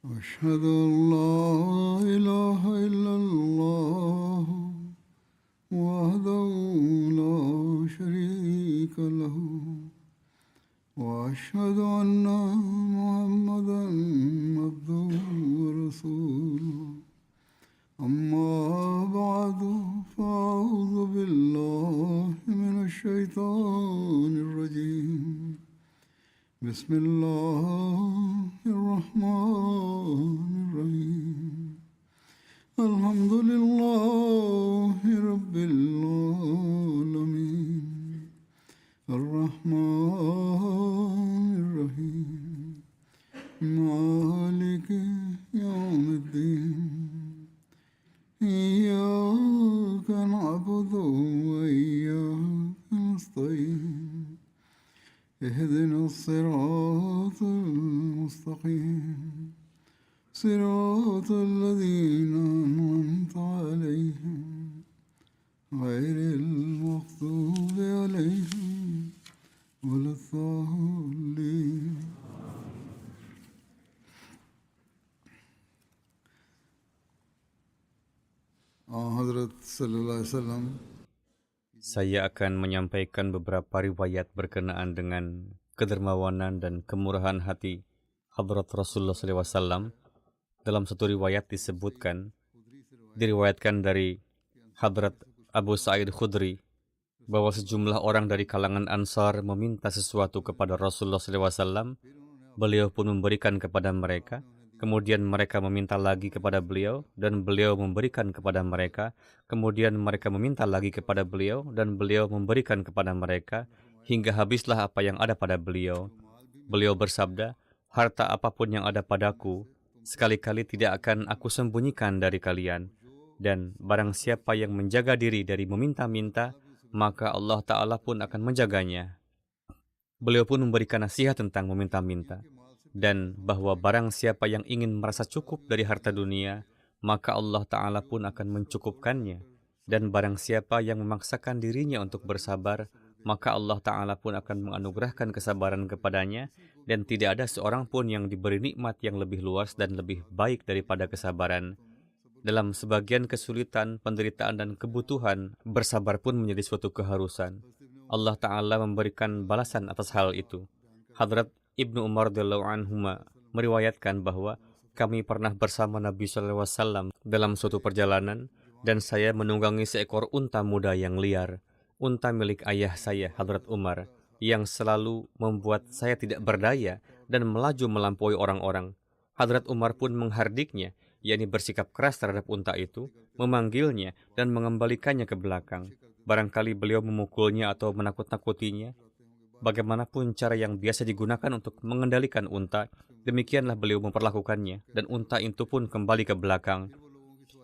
أشهد أن لا إله إلا الله وحده لا شريك له وأشهد أن محمدا عبده ورسوله أما بعد فأعوذ بالله من الشيطان الرجيم بسم الله الرحمن الرحيم الحمد لله رب العالمين الرحمن الرحيم مالك يوم الدين إياك نعبد وإياك نستعين اهدنا الصراط المستقيم صراط الذين أنعمت عليهم غير المغضوب عليهم ولا الضالين. Hazrat sallallahu alaihi wasallam Saya akan menyampaikan beberapa riwayat berkenaan dengan kedermawanan dan kemurahan hati Hadrat Rasulullah SAW. Dalam satu riwayat diriwayatkan dari Hadrat Abu Sa'id Khudri, bahwa sejumlah orang dari kalangan Ansar meminta sesuatu kepada Rasulullah SAW. Beliau pun memberikan kepada mereka. Kemudian mereka meminta lagi kepada beliau, dan beliau memberikan kepada mereka. Kemudian mereka meminta lagi kepada beliau, dan beliau memberikan kepada mereka, hingga habislah apa yang ada pada beliau. Beliau bersabda, "Harta apapun yang ada padaku, sekali-kali tidak akan aku sembunyikan dari kalian. Dan barang siapa yang menjaga diri dari meminta-minta, maka Allah Ta'ala pun akan menjaganya." Beliau pun memberikan nasihat tentang meminta-minta, dan bahwa barang siapa yang ingin merasa cukup dari harta dunia, maka Allah Ta'ala pun akan mencukupkannya. Dan barang siapa yang memaksakan dirinya untuk bersabar, maka Allah Ta'ala pun akan menganugerahkan kesabaran kepadanya, dan tidak ada seorang pun yang diberi nikmat yang lebih luas dan lebih baik daripada kesabaran. Dalam sebagian kesulitan, penderitaan, dan kebutuhan, bersabar pun menjadi suatu keharusan. Allah Ta'ala memberikan balasan atas hal itu. Hadrat Ibnu Umar radhiyallahu anhuma meriwayatkan bahwa kami pernah bersama Nabi SAW dalam suatu perjalanan, dan saya menunggangi seekor unta muda yang liar, unta milik ayah saya, Hadrat Umar, yang selalu membuat saya tidak berdaya dan melaju melampaui orang-orang. Hadrat Umar pun menghardiknya, yakni bersikap keras terhadap unta itu, memanggilnya dan mengembalikannya ke belakang. Barangkali beliau memukulnya atau menakut-nakutinya. Bagaimanapun cara yang biasa digunakan untuk mengendalikan unta, demikianlah beliau memperlakukannya, dan unta itu pun kembali ke belakang.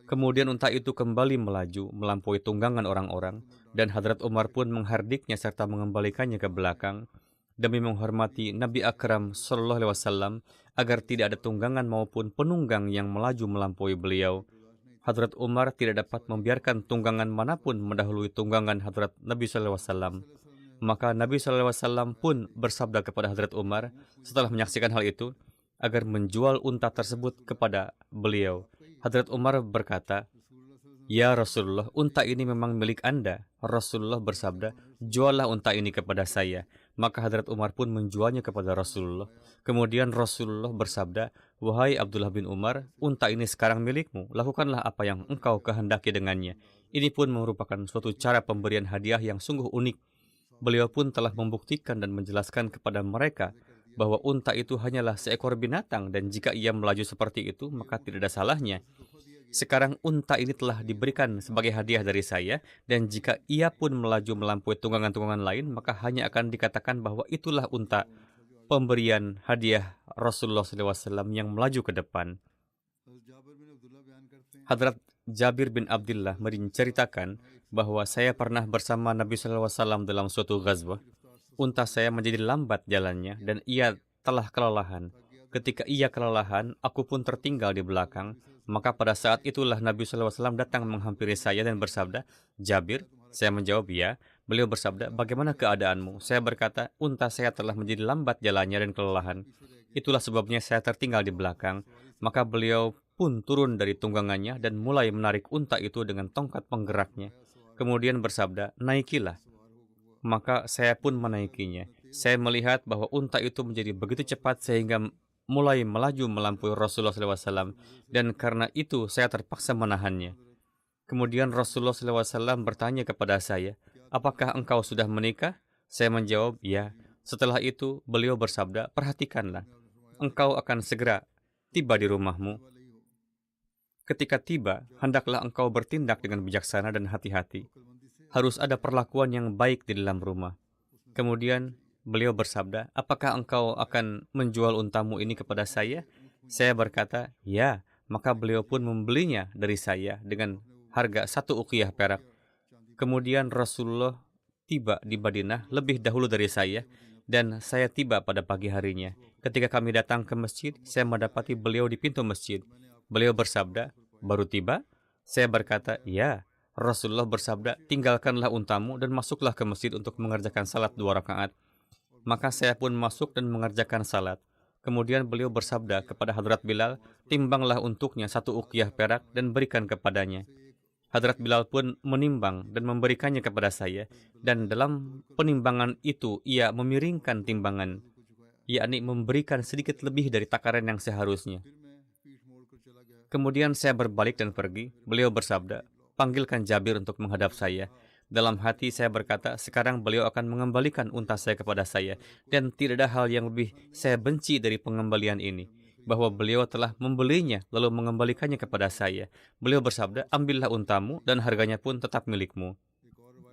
Kemudian unta itu kembali melaju, melampaui tunggangan orang-orang, dan Hadrat Umar pun menghardiknya serta mengembalikannya ke belakang, demi menghormati Nabi Akram Sallallahu Alaihi Wasallam, agar tidak ada tunggangan maupun penunggang yang melaju melampaui beliau. Hadrat Umar tidak dapat membiarkan tunggangan manapun mendahului tunggangan Hadrat Nabi Sallallahu Alaihi Wasallam. Maka Nabi SAW pun bersabda kepada Hadrat Umar setelah menyaksikan hal itu, agar menjual unta tersebut kepada beliau. Hadrat Umar berkata, "Ya Rasulullah, unta ini memang milik Anda." Rasulullah bersabda, "Juallah unta ini kepada saya." Maka Hadrat Umar pun menjualnya kepada Rasulullah. Kemudian Rasulullah bersabda, "Wahai Abdullah bin Umar, unta ini sekarang milikmu. Lakukanlah apa yang engkau kehendaki dengannya." Ini pun merupakan suatu cara pemberian hadiah yang sungguh unik. Beliau pun telah membuktikan dan menjelaskan kepada mereka bahwa unta itu hanyalah seekor binatang, dan jika ia melaju seperti itu, maka tidak ada salahnya. Sekarang unta ini telah diberikan sebagai hadiah dari saya, dan jika ia pun melaju melampaui tunggangan-tunggangan lain, maka hanya akan dikatakan bahwa itulah unta pemberian hadiah Rasulullah SAW yang melaju ke depan. Hadrat Jabir bin Abdullah menceritakan bahwa saya pernah bersama Nabi SAW dalam suatu ghazwah. Unta saya menjadi lambat jalannya dan ia telah kelelahan. Ketika ia kelelahan, aku pun tertinggal di belakang. Maka pada saat itulah Nabi SAW datang menghampiri saya dan bersabda, "Jabir?" Saya menjawab, "Ya." Beliau bersabda, "Bagaimana keadaanmu?" Saya berkata, "Unta saya telah menjadi lambat jalannya dan kelelahan." Itulah sebabnya saya tertinggal di belakang. Maka beliau pun turun dari tunggangannya dan mulai menarik unta itu dengan tongkat penggeraknya. Kemudian bersabda, naikilah. Maka saya pun menaikinya. Saya melihat bahwa unta itu menjadi begitu cepat sehingga mulai melaju melampaui Rasulullah SAW. Dan karena itu saya terpaksa menahannya. Kemudian Rasulullah SAW bertanya kepada saya, apakah engkau sudah menikah? Saya menjawab, ya. Setelah itu beliau bersabda, perhatikanlah. Engkau akan segera tiba di rumahmu. Ketika tiba, hendaklah engkau bertindak dengan bijaksana dan hati-hati. Harus ada perlakuan yang baik di dalam rumah. Kemudian beliau bersabda, apakah engkau akan menjual untamu ini kepada saya? Saya berkata, ya. Maka beliau pun membelinya dari saya dengan harga 1 uqiyah perak. Kemudian Rasulullah tiba di Madinah lebih dahulu dari saya, dan saya tiba pada pagi harinya. Ketika kami datang ke masjid, saya mendapati beliau di pintu masjid. Beliau bersabda, baru tiba? Saya berkata, ya. Rasulullah bersabda, tinggalkanlah untamu dan masuklah ke masjid untuk mengerjakan salat 2 rakaat. Maka saya pun masuk dan mengerjakan salat. Kemudian beliau bersabda kepada Hadrat Bilal, timbanglah untuknya 1 uqiyah perak dan berikan kepadanya. Hadrat Bilal pun menimbang dan memberikannya kepada saya, dan dalam penimbangan itu ia memiringkan timbangan, yakni memberikan sedikit lebih dari takaran yang seharusnya. Kemudian saya berbalik dan pergi. Beliau bersabda, panggilkan Jabir untuk menghadap saya. Dalam hati saya berkata, sekarang beliau akan mengembalikan unta saya kepada saya, dan tidak ada hal yang lebih saya benci dari pengembalian ini, bahwa beliau telah membelinya lalu mengembalikannya kepada saya. Beliau bersabda, ambillah untamu dan harganya pun tetap milikmu.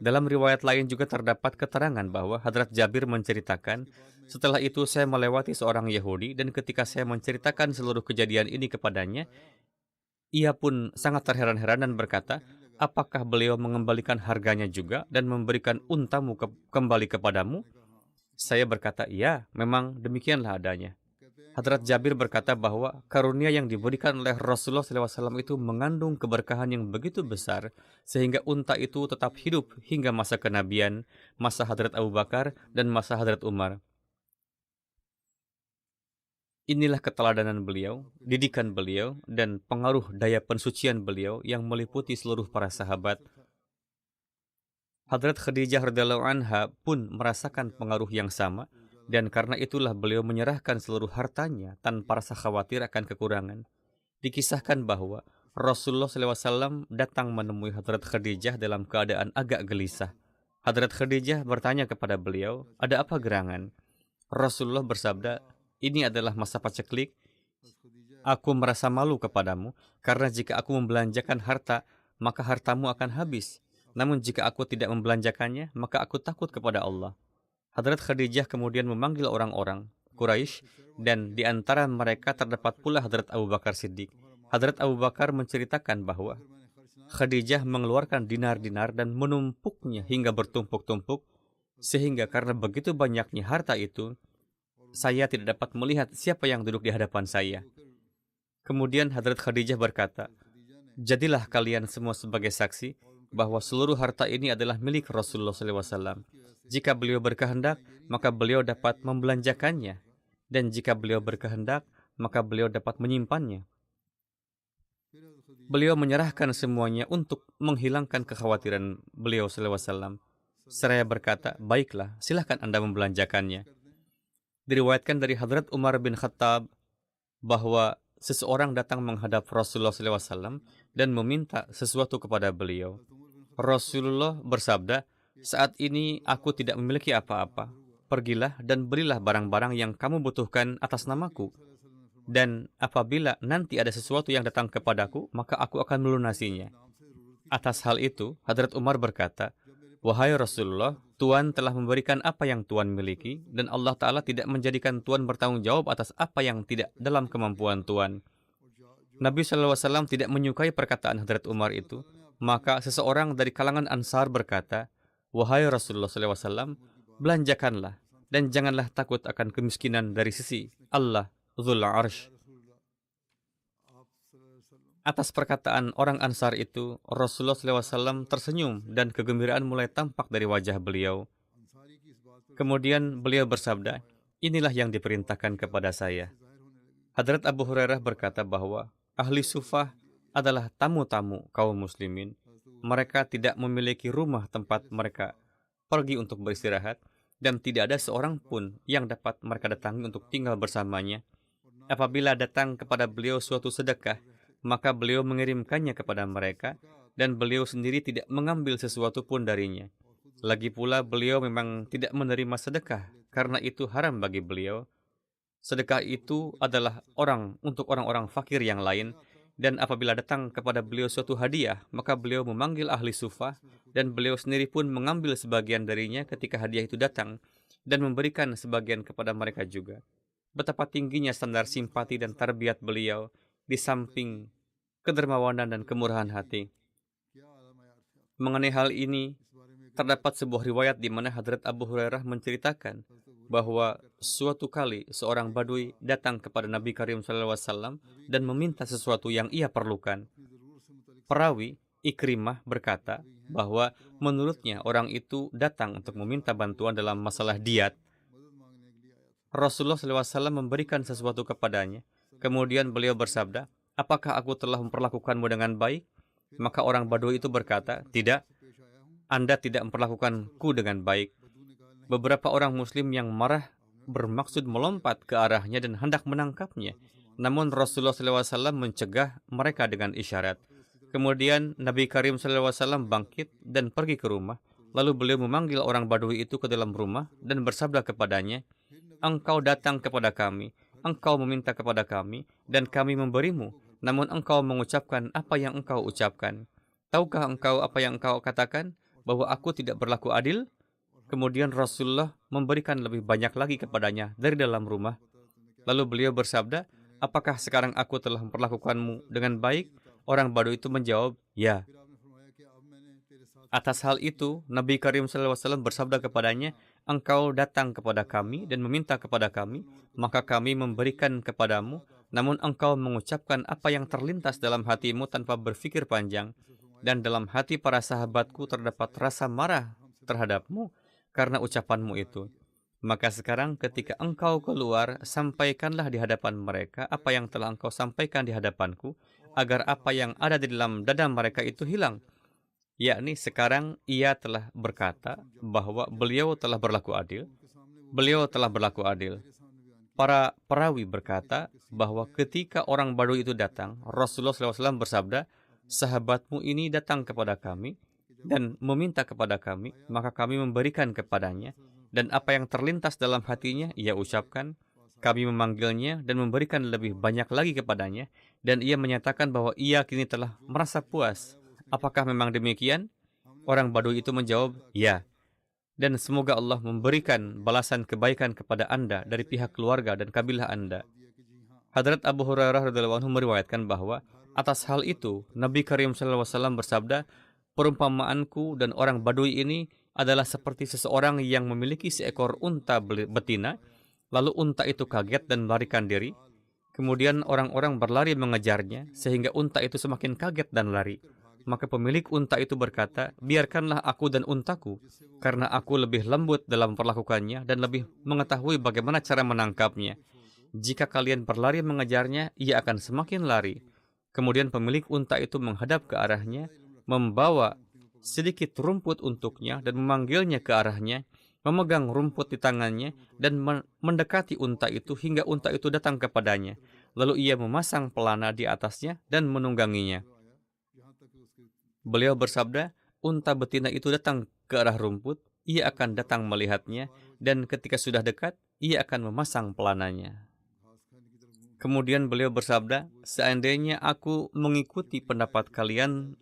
Dalam riwayat lain juga terdapat keterangan bahwa Hadrat Jabir menceritakan, setelah itu saya melewati seorang Yahudi dan ketika saya menceritakan seluruh kejadian ini kepadanya, ia pun sangat terheran-heran dan berkata, apakah beliau mengembalikan harganya juga dan memberikan untamu kembali kepadamu? Saya berkata, ya, memang demikianlah adanya. Hadrat Jabir berkata bahwa karunia yang diberikan oleh Rasulullah SAW itu mengandung keberkahan yang begitu besar sehingga unta itu tetap hidup hingga masa kenabian, masa Hadrat Abu Bakar, dan masa Hadrat Umar. Inilah keteladanan beliau, didikan beliau, dan pengaruh daya pensucian beliau yang meliputi seluruh para sahabat. Hadrat Khadijah radhiyallahu anha pun merasakan pengaruh yang sama, dan karena itulah beliau menyerahkan seluruh hartanya tanpa rasa khawatir akan kekurangan. Dikisahkan bahwa Rasulullah SAW datang menemui Hadrat Khadijah dalam keadaan agak gelisah. Hadrat Khadijah bertanya kepada beliau, ada apa gerangan? Rasulullah bersabda, ini adalah masa paceklik. Aku merasa malu kepadamu, karena jika aku membelanjakan harta, maka hartamu akan habis. Namun jika aku tidak membelanjakannya, maka aku takut kepada Allah. Hadrat Khadijah kemudian memanggil orang-orang Quraisy, dan di antara mereka terdapat pula Hadrat Abu Bakar Siddiq. Hadrat Abu Bakar menceritakan bahwa Khadijah mengeluarkan dinar-dinar dan menumpuknya hingga bertumpuk-tumpuk, sehingga karena begitu banyaknya harta itu, saya tidak dapat melihat siapa yang duduk di hadapan saya. Kemudian Hadrat Khadijah berkata, jadilah kalian semua sebagai saksi bahwa seluruh harta ini adalah milik Rasulullah SAW. Jika beliau berkehendak, maka beliau dapat membelanjakannya. Dan jika beliau berkehendak, maka beliau dapat menyimpannya. Beliau menyerahkan semuanya untuk menghilangkan kekhawatiran beliau SAW. Seraya berkata, baiklah, silahkan Anda membelanjakannya. Diriwayatkan dari Hadrat Umar bin Khattab bahwa seseorang datang menghadap Rasulullah SAW dan meminta sesuatu kepada beliau. Rasulullah bersabda, saat ini aku tidak memiliki apa-apa. Pergilah dan belilah barang-barang yang kamu butuhkan atas namaku. Dan apabila nanti ada sesuatu yang datang kepadaku, maka aku akan melunasinya. Atas hal itu, Hadrat Umar berkata, wahai Rasulullah, Tuan telah memberikan apa yang Tuan miliki, dan Allah Ta'ala tidak menjadikan Tuan bertanggung jawab atas apa yang tidak dalam kemampuan Tuan. Nabi SAW tidak menyukai perkataan Hadrat Umar itu, maka seseorang dari kalangan Ansar berkata, wahai Rasulullah SAW, belanjakanlah, dan janganlah takut akan kemiskinan dari sisi Allah Dzul Arsh. Atas perkataan orang Ansar itu, Rasulullah SAW tersenyum dan kegembiraan mulai tampak dari wajah beliau. Kemudian beliau bersabda, inilah yang diperintahkan kepada saya. Hadrat Abu Hurairah berkata bahwa ahli sufah adalah tamu-tamu kaum muslimin. Mereka tidak memiliki rumah tempat mereka pergi untuk beristirahat, dan tidak ada seorang pun yang dapat mereka datangi untuk tinggal bersamanya. Apabila datang kepada beliau suatu sedekah, maka beliau mengirimkannya kepada mereka, dan beliau sendiri tidak mengambil sesuatu pun darinya. Lagi pula beliau memang tidak menerima sedekah, karena itu haram bagi beliau. Sedekah itu adalah untuk orang-orang fakir yang lain, dan apabila datang kepada beliau suatu hadiah, maka beliau memanggil ahli sufah, dan beliau sendiri pun mengambil sebagian darinya ketika hadiah itu datang, dan memberikan sebagian kepada mereka juga. Betapa tingginya standar simpati dan tarbiyat beliau, di samping kedermawanan dan kemurahan hati. Mengenai hal ini, terdapat sebuah riwayat di mana Hadrat Abu Hurairah menceritakan bahwa suatu kali seorang badui datang kepada Nabi Karim SAW dan meminta sesuatu yang ia perlukan. Perawi Ikrimah berkata bahwa menurutnya orang itu datang untuk meminta bantuan dalam masalah diat. Rasulullah SAW memberikan sesuatu kepadanya. Kemudian beliau bersabda, "Apakah aku telah memperlakukanmu dengan baik?" Maka orang badui itu berkata, "Tidak, Anda tidak memperlakukanku dengan baik." Beberapa orang muslim yang marah bermaksud melompat ke arahnya dan hendak menangkapnya. Namun Rasulullah SAW mencegah mereka dengan isyarat. Kemudian Nabi Karim SAW bangkit dan pergi ke rumah. Lalu beliau memanggil orang badui itu ke dalam rumah dan bersabda kepadanya, "Engkau datang kepada kami, engkau meminta kepada kami, dan kami memberimu. Namun engkau mengucapkan apa yang engkau ucapkan. Tahukah engkau apa yang engkau katakan? Bahwa aku tidak berlaku adil?" Kemudian Rasulullah memberikan lebih banyak lagi kepadanya dari dalam rumah. Lalu beliau bersabda, "Apakah sekarang aku telah memperlakukanmu dengan baik?" Orang Badui itu menjawab, "Ya." Atas hal itu, Nabi Karim SAW bersabda kepadanya, "Engkau datang kepada kami dan meminta kepada kami, maka kami memberikan kepadamu, namun engkau mengucapkan apa yang terlintas dalam hatimu tanpa berpikir panjang, dan dalam hati para sahabatku terdapat rasa marah terhadapmu karena ucapanmu itu. Maka sekarang ketika engkau keluar, sampaikanlah di hadapan mereka apa yang telah engkau sampaikan di hadapanku, agar apa yang ada di dalam dada mereka itu hilang." Yakni sekarang ia telah berkata bahwa beliau telah berlaku adil. Beliau telah berlaku adil. Para perawi berkata bahwa ketika orang Badui itu datang, Rasulullah SAW bersabda, "Sahabatmu ini datang kepada kami dan meminta kepada kami, maka kami memberikan kepadanya, dan apa yang terlintas dalam hatinya ia ucapkan. Kami memanggilnya dan memberikan lebih banyak lagi kepadanya, dan ia menyatakan bahwa ia kini telah merasa puas. Apakah memang demikian?" Orang Badui itu menjawab, "Ya. Dan semoga Allah memberikan balasan kebaikan kepada Anda dari pihak keluarga dan kabilah Anda." Hadrat Abu Hurairah radhiyallahu anhu meriwayatkan bahwa atas hal itu Nabi Karim SAW bersabda, "Perumpamaanku dan orang Badui ini adalah seperti seseorang yang memiliki seekor unta betina, lalu unta itu kaget dan melarikan diri. Kemudian orang-orang berlari mengejarnya sehingga unta itu semakin kaget dan lari. Maka pemilik unta itu berkata, 'Biarkanlah aku dan untaku, karena aku lebih lembut dalam memperlakukannya dan lebih mengetahui bagaimana cara menangkapnya. Jika kalian berlari mengejarnya, ia akan semakin lari.' Kemudian pemilik unta itu menghadap ke arahnya, membawa sedikit rumput untuknya dan memanggilnya ke arahnya, memegang rumput di tangannya dan mendekati unta itu hingga unta itu datang kepadanya. Lalu ia memasang pelana di atasnya dan menungganginya. Beliau bersabda, unta betina itu datang ke arah rumput, ia akan datang melihatnya, dan ketika sudah dekat, ia akan memasang pelananya." Kemudian beliau bersabda, "Seandainya aku mengikuti pendapat kalian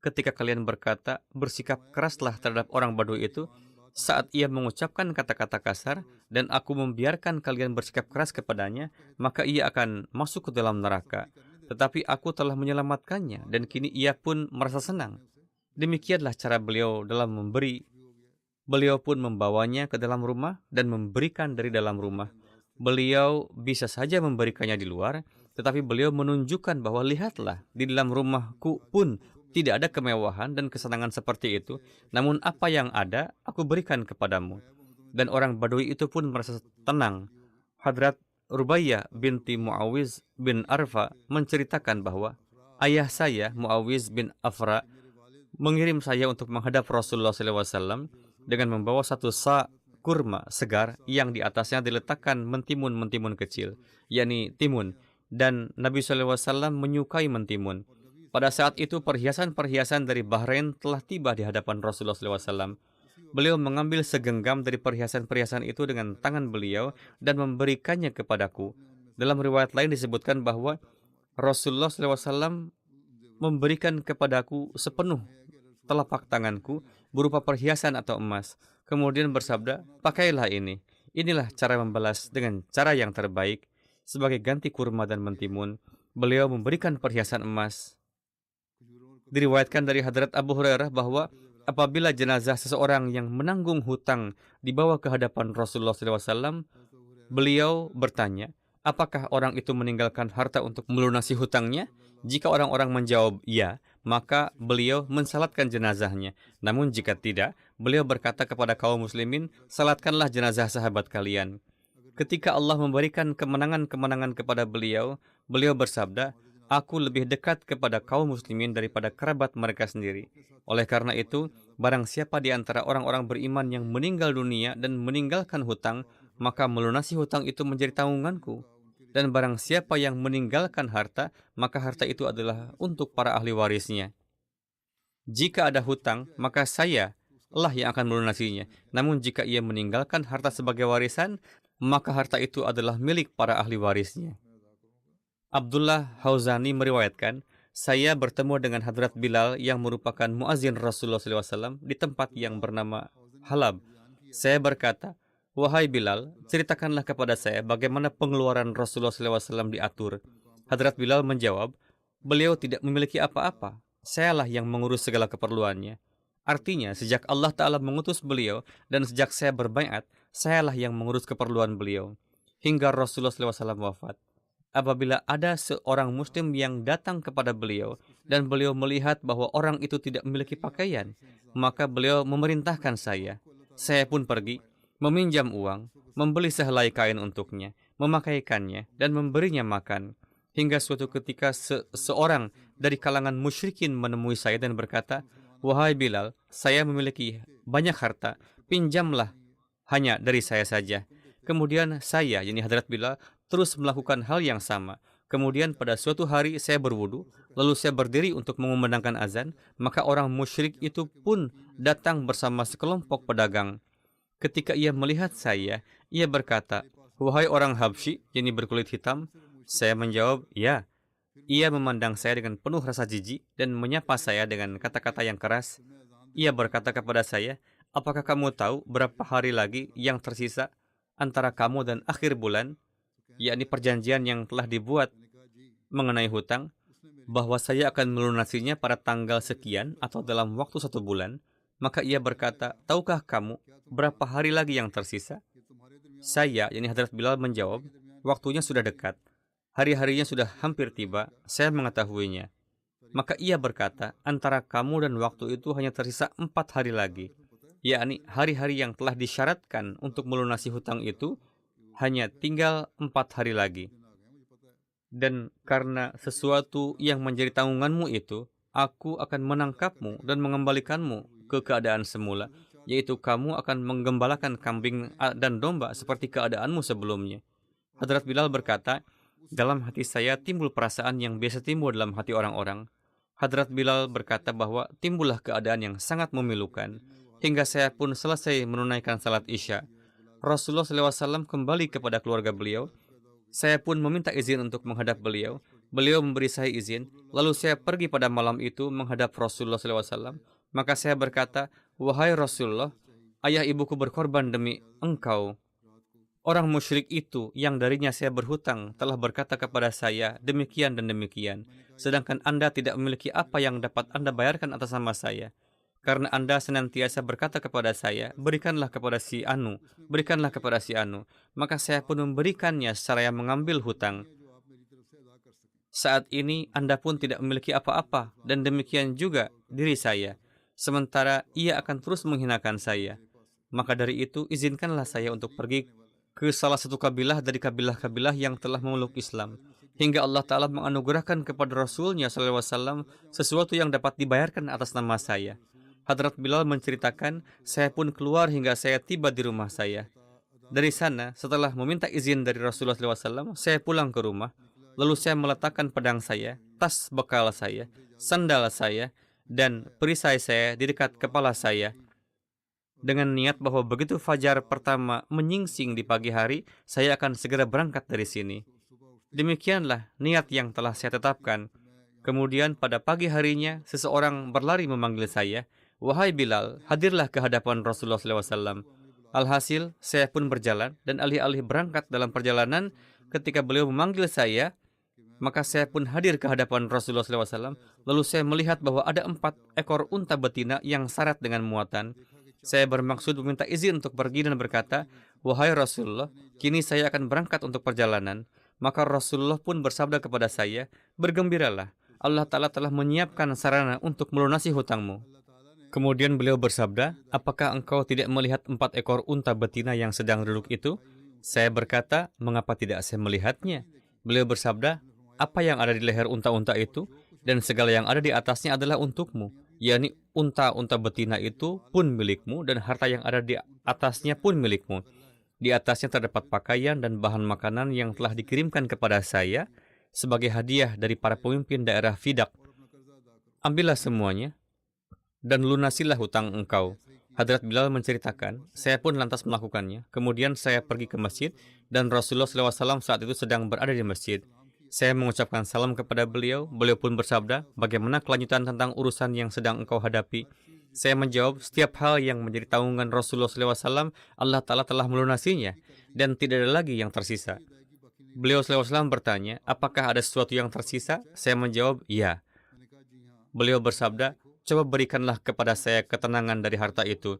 ketika kalian berkata, bersikap keraslah terhadap orang Badui itu saat ia mengucapkan kata-kata kasar, dan aku membiarkan kalian bersikap keras kepadanya, maka ia akan masuk ke dalam neraka. Tetapi aku telah menyelamatkannya, dan kini ia pun merasa senang." Demikianlah cara beliau dalam memberi. Beliau pun membawanya ke dalam rumah dan memberikan dari dalam rumah. Beliau bisa saja memberikannya di luar, tetapi beliau menunjukkan bahwa lihatlah, di dalam rumahku pun tidak ada kemewahan dan kesenangan seperti itu. Namun apa yang ada, aku berikan kepadamu. Dan orang Badui itu pun merasa tenang. Hadrat Rubaiyah binti Muawiz bin Arfa menceritakan bahwa ayah saya, Muawiz bin Afra, mengirim saya untuk menghadap Rasulullah SAW dengan membawa satu sa kurma segar yang di atasnya diletakkan mentimun-mentimun kecil, yakni timun, dan Nabi SAW menyukai mentimun. Pada saat itu perhiasan-perhiasan dari Bahrain telah tiba di hadapan Rasulullah SAW. Beliau mengambil segenggam dari perhiasan-perhiasan itu dengan tangan beliau dan memberikannya kepadaku. Dalam riwayat lain disebutkan bahwa Rasulullah SAW memberikan kepadaku sepenuh telapak tanganku berupa perhiasan atau emas. Kemudian bersabda, pakailah ini. Inilah cara membalas dengan cara yang terbaik. Sebagai ganti kurma dan mentimun, beliau memberikan perhiasan emas. Diriwayatkan dari Hadrat Abu Hurairah bahwa apabila jenazah seseorang yang menanggung hutang dibawa ke hadapan Rasulullah SAW, beliau bertanya, apakah orang itu meninggalkan harta untuk melunasi hutangnya? Jika orang-orang menjawab ya, maka beliau mensalatkan jenazahnya. Namun jika tidak, beliau berkata kepada kaum muslimin, salatkanlah jenazah sahabat kalian. Ketika Allah memberikan kemenangan-kemenangan kepada beliau, beliau bersabda, aku lebih dekat kepada kaum muslimin daripada kerabat mereka sendiri. Oleh karena itu, barang siapa di antara orang-orang beriman yang meninggal dunia dan meninggalkan hutang, maka melunasi hutang itu menjadi tanggunganku. Dan barang siapa yang meninggalkan harta, maka harta itu adalah untuk para ahli warisnya. Jika ada hutang, maka saya lah yang akan melunasinya. Namun jika ia meninggalkan harta sebagai warisan, maka harta itu adalah milik para ahli warisnya. Abdullah Hauzani meriwayatkan, saya bertemu dengan Hadrat Bilal yang merupakan muazin Rasulullah SAW di tempat yang bernama Halab. Saya berkata, wahai Bilal, ceritakanlah kepada saya bagaimana pengeluaran Rasulullah SAW diatur. Hadrat Bilal menjawab, beliau tidak memiliki apa-apa. Sayalah yang mengurus segala keperluannya. Artinya, sejak Allah Ta'ala mengutus beliau dan sejak saya berbaiat, sayalah yang mengurus keperluan beliau. Hingga Rasulullah SAW wafat. Apabila ada seorang muslim yang datang kepada beliau dan beliau melihat bahwa orang itu tidak memiliki pakaian, maka beliau memerintahkan saya. Saya pun pergi, meminjam uang, membeli sehelai kain untuknya, memakaikannya, dan memberinya makan. Hingga suatu ketika seorang dari kalangan musyrikin menemui saya dan berkata, wahai Bilal, saya memiliki banyak harta, pinjamlah hanya dari saya saja. Kemudian saya, yakni Hadrat Bilal, terus melakukan hal yang sama. Kemudian pada suatu hari saya berwudu, lalu saya berdiri untuk mengumandangkan azan, maka orang musyrik itu pun datang bersama sekelompok pedagang. Ketika ia melihat saya, ia berkata, wahai orang Habsyi, yakni berkulit hitam. Saya menjawab, ya. Ia memandang saya dengan penuh rasa jijik dan menyapa saya dengan kata-kata yang keras. Ia berkata kepada saya, apakah kamu tahu berapa hari lagi yang tersisa antara kamu dan akhir bulan, yakni perjanjian yang telah dibuat mengenai hutang, bahwa saya akan melunasinya pada tanggal sekian atau dalam waktu 1 bulan? Maka ia berkata, tahukah kamu berapa hari lagi yang tersisa? Saya, yakni Hadrat Bilal menjawab, waktunya sudah dekat. Hari-harinya sudah hampir tiba, saya mengetahuinya. Maka ia berkata, antara kamu dan waktu itu hanya tersisa 4 hari lagi. Yakni hari-hari yang telah disyaratkan untuk melunasi hutang itu hanya tinggal 4 hari lagi. Dan karena sesuatu yang menjadi tanggunganmu itu, aku akan menangkapmu dan mengembalikanmu ke keadaan semula, yaitu kamu akan menggembalakan kambing dan domba seperti keadaanmu sebelumnya. Hadrat Bilal berkata, dalam hati saya timbul perasaan yang biasa timbul dalam hati orang-orang. Hadrat Bilal berkata bahwa timbullah keadaan yang sangat memilukan, hingga saya pun selesai menunaikan salat Isya. Rasulullah SAW kembali kepada keluarga beliau. Saya pun meminta izin untuk menghadap beliau. Beliau memberi saya izin. Lalu saya pergi pada malam itu menghadap Rasulullah SAW. Maka saya berkata, wahai Rasulullah, ayah ibuku berkorban demi engkau. Orang musyrik itu yang darinya saya berhutang telah berkata kepada saya demikian dan demikian. Sedangkan Anda tidak memiliki apa yang dapat Anda bayarkan atas nama saya. Karena Anda senantiasa berkata kepada saya, berikanlah kepada si Anu, berikanlah kepada si Anu. Maka saya pun memberikannya secara mengambil hutang. Saat ini Anda pun tidak memiliki apa-apa dan demikian juga diri saya. Sementara ia akan terus menghinakan saya. Maka dari itu izinkanlah saya untuk pergi ke salah satu kabilah dari kabilah-kabilah yang telah memeluk Islam. Hingga Allah Ta'ala menganugerahkan kepada Rasulnya SAW sesuatu yang dapat dibayarkan atas nama saya. Hadrat Bilal menceritakan, saya pun keluar hingga saya tiba di rumah saya. Dari sana, setelah meminta izin dari Rasulullah SAW, saya pulang ke rumah. Lalu saya meletakkan pedang saya, tas bekal saya, sandal saya, dan perisai saya di dekat kepala saya. Dengan niat bahwa begitu fajar pertama menyingsing di pagi hari, saya akan segera berangkat dari sini. Demikianlah niat yang telah saya tetapkan. Kemudian pada pagi harinya, seseorang berlari memanggil saya, "Wahai Bilal, hadirlah ke hadapan Rasulullah SAW." Alhasil, saya pun berjalan dan alih-alih berangkat dalam perjalanan, ketika beliau memanggil saya, maka saya pun hadir ke hadapan Rasulullah SAW. Lalu saya melihat bahwa ada 4 ekor unta betina yang syarat dengan muatan. Saya bermaksud meminta izin untuk pergi dan berkata, "Wahai Rasulullah, kini saya akan berangkat untuk perjalanan." Maka Rasulullah pun bersabda kepada saya, "Bergembiralah, Allah Ta'ala telah menyiapkan sarana untuk melunasi hutangmu." Kemudian beliau bersabda, "Apakah engkau tidak melihat 4 ekor unta betina yang sedang duduk itu?" Saya berkata, "Mengapa tidak saya melihatnya?" Beliau bersabda, "Apa yang ada di leher unta-unta itu dan segala yang ada di atasnya adalah untukmu, yakni unta-unta betina itu pun milikmu dan harta yang ada di atasnya pun milikmu. Di atasnya terdapat pakaian dan bahan makanan yang telah dikirimkan kepada saya sebagai hadiah dari para pemimpin daerah Fidak. Ambillah semuanya dan lunasilah hutang engkau." Hadrat Bilal menceritakan, saya pun lantas melakukannya. Kemudian saya pergi ke masjid dan Rasulullah SAW saat itu sedang berada di masjid. Saya mengucapkan salam kepada beliau. Beliau pun bersabda, "Bagaimana kelanjutan tentang urusan yang sedang engkau hadapi?" Saya menjawab, "Setiap hal yang menjadi tanggungan Rasulullah SAW, Allah Ta'ala telah melunasinya dan tidak ada lagi yang tersisa." Beliau SAW bertanya, "Apakah ada sesuatu yang tersisa?" Saya menjawab, "Ya." Beliau bersabda, "Coba berikanlah kepada saya ketenangan dari harta itu,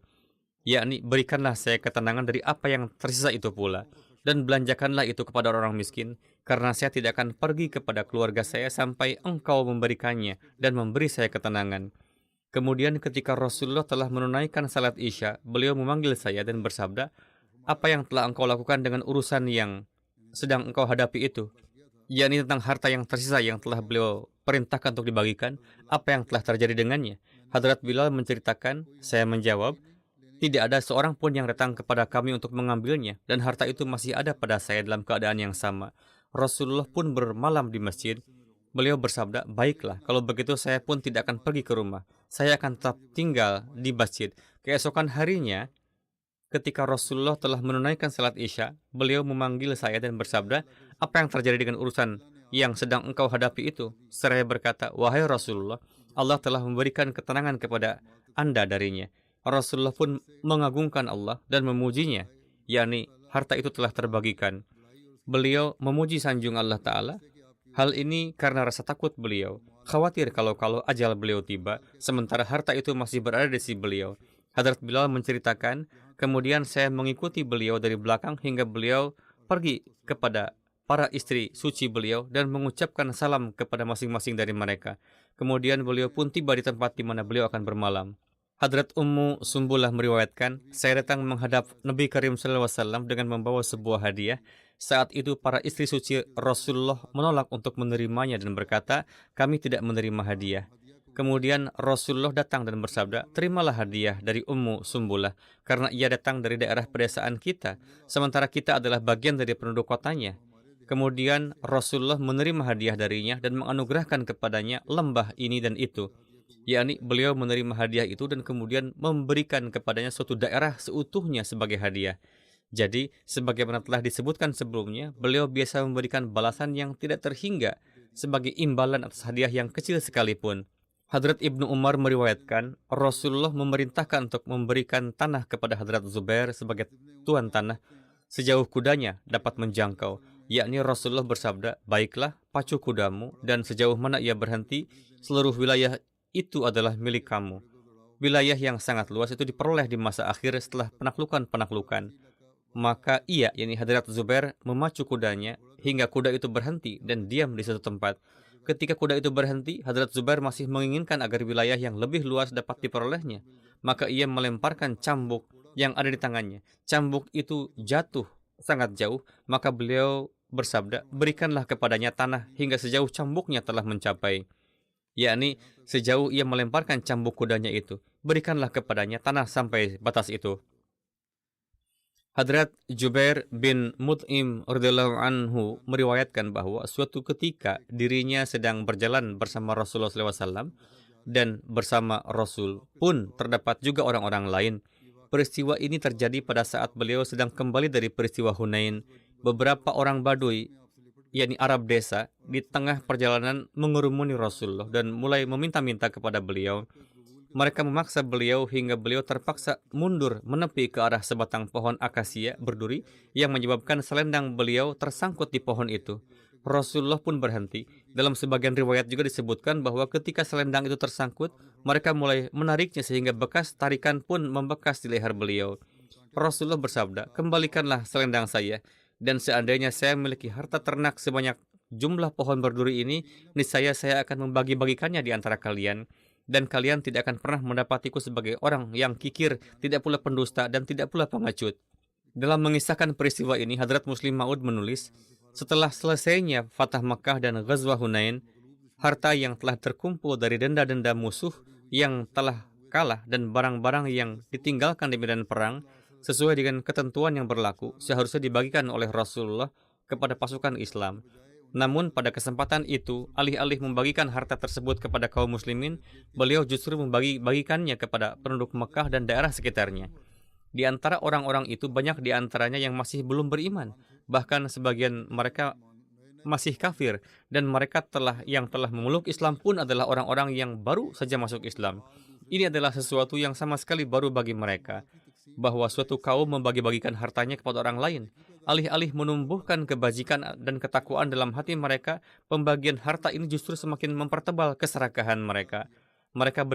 yakni berikanlah saya ketenangan dari apa yang tersisa itu pula, dan belanjakanlah itu kepada orang miskin, karena saya tidak akan pergi kepada keluarga saya sampai engkau memberikannya dan memberi saya ketenangan." Kemudian ketika Rasulullah telah menunaikan salat Isya, beliau memanggil saya dan bersabda, "Apa yang telah engkau lakukan dengan urusan yang sedang engkau hadapi itu?" Yakni tentang harta yang tersisa yang telah beliau perintahkan untuk dibagikan, apa yang telah terjadi dengannya. Hadrat Bilal menceritakan, saya menjawab, "Tidak ada seorang pun yang datang kepada kami untuk mengambilnya, dan harta itu masih ada pada saya dalam keadaan yang sama." Rasulullah pun bermalam di masjid. Beliau bersabda, "Baiklah, kalau begitu saya pun tidak akan pergi ke rumah. Saya akan tetap tinggal di masjid." Keesokan harinya, ketika Rasulullah telah menunaikan salat Isya, beliau memanggil saya dan bersabda, "Apa yang terjadi dengan urusan yang sedang engkau hadapi itu?" Seraya berkata, "Wahai Rasulullah, Allah telah memberikan ketenangan kepada Anda darinya." Rasulullah pun mengagungkan Allah dan memujinya, yakni harta itu telah terbagikan. Beliau memuji sanjung Allah Ta'ala. Hal ini karena rasa takut beliau, khawatir kalau ajal beliau tiba, sementara harta itu masih berada di sisi beliau. Hadrat Bilal menceritakan, kemudian saya mengikuti beliau dari belakang hingga beliau pergi kepada para istri suci beliau dan mengucapkan salam kepada masing-masing dari mereka. Kemudian beliau pun tiba di tempat di mana beliau akan bermalam. Hadrat Ummu Sumbulah meriwayatkan, saya datang menghadap Nabi Karim SAW dengan membawa sebuah hadiah. Saat itu para istri suci Rasulullah menolak untuk menerimanya dan berkata, "Kami tidak menerima hadiah." Kemudian Rasulullah datang dan bersabda, "Terimalah hadiah dari Ummu Sumbulah, karena ia datang dari daerah pedesaan kita, sementara kita adalah bagian dari penduduk kotanya." Kemudian Rasulullah menerima hadiah darinya dan menganugerahkan kepadanya lembah ini dan itu, yakni beliau menerima hadiah itu dan kemudian memberikan kepadanya suatu daerah seutuhnya sebagai hadiah. Jadi, sebagaimana telah disebutkan sebelumnya, beliau biasa memberikan balasan yang tidak terhingga sebagai imbalan atas hadiah yang kecil sekalipun. Hadrat Ibnu Umar meriwayatkan, Rasulullah memerintahkan untuk memberikan tanah kepada Hadrat Zubair sebagai tuan tanah sejauh kudanya dapat menjangkau, yakni Rasulullah bersabda, "Baiklah, pacu kudamu, dan sejauh mana ia berhenti, seluruh wilayah itu adalah milik kamu." Wilayah yang sangat luas itu diperoleh di masa akhir setelah penaklukan-penaklukan. Maka ia, yakni Hadrat Zubair, memacu kudanya hingga kuda itu berhenti dan diam di satu tempat. Ketika kuda itu berhenti, Hadrat Zubair masih menginginkan agar wilayah yang lebih luas dapat diperolehnya. Maka ia melemparkan cambuk yang ada di tangannya. Cambuk itu jatuh sangat jauh, maka beliau bersabda, berikanlah kepadanya tanah hingga sejauh cambuknya telah mencapai, yakni sejauh ia melemparkan cambuk kudanya itu, berikanlah kepadanya tanah sampai batas itu. Hadrat Jubair bin Mut'im radhiyallahu anhu meriwayatkan bahwa suatu ketika dirinya sedang berjalan bersama Rasulullah SAW dan bersama Rasul pun terdapat juga orang-orang lain. Peristiwa ini terjadi pada saat beliau sedang kembali dari peristiwa Hunain. Beberapa orang Baduy, yakni Arab desa, di tengah perjalanan mengerumuni Rasulullah dan mulai meminta-minta kepada beliau. Mereka memaksa beliau hingga beliau terpaksa mundur menepi ke arah sebatang pohon akasia berduri yang menyebabkan selendang beliau tersangkut di pohon itu. Rasulullah pun berhenti. Dalam sebagian riwayat juga disebutkan bahwa ketika selendang itu tersangkut, mereka mulai menariknya sehingga bekas tarikan pun membekas di leher beliau. Rasulullah bersabda, kembalikanlah selendang saya, dan seandainya saya memiliki harta ternak sebanyak jumlah pohon berduri ini, niscaya saya akan membagi-bagikannya di antara kalian. Dan kalian tidak akan pernah mendapatiku sebagai orang yang kikir, tidak pula pendusta, dan tidak pula pengecut. Dalam mengisahkan peristiwa ini, Hadrat Muslim Maud menulis, setelah selesainya Fatah Makkah dan Ghazwah Hunain, harta yang telah terkumpul dari denda-denda musuh yang telah kalah dan barang-barang yang ditinggalkan di medan perang, sesuai dengan ketentuan yang berlaku, seharusnya dibagikan oleh Rasulullah kepada pasukan Islam. Namun pada kesempatan itu, alih-alih membagikan harta tersebut kepada kaum muslimin, beliau justru membagi-bagikannya kepada penduduk Mekah dan daerah sekitarnya. Di antara orang-orang itu banyak di antaranya yang masih belum beriman, bahkan sebagian mereka masih kafir, dan mereka yang telah memeluk Islam pun adalah orang-orang yang baru saja masuk Islam. Ini adalah sesuatu yang sama sekali baru bagi mereka, bahwa suatu kaum membagi-bagikan hartanya kepada orang lain. Alih-alih menumbuhkan kebajikan dan ketakwaan dalam hati mereka, pembagian harta ini justru semakin mempertebal keserakahan mereka. Mereka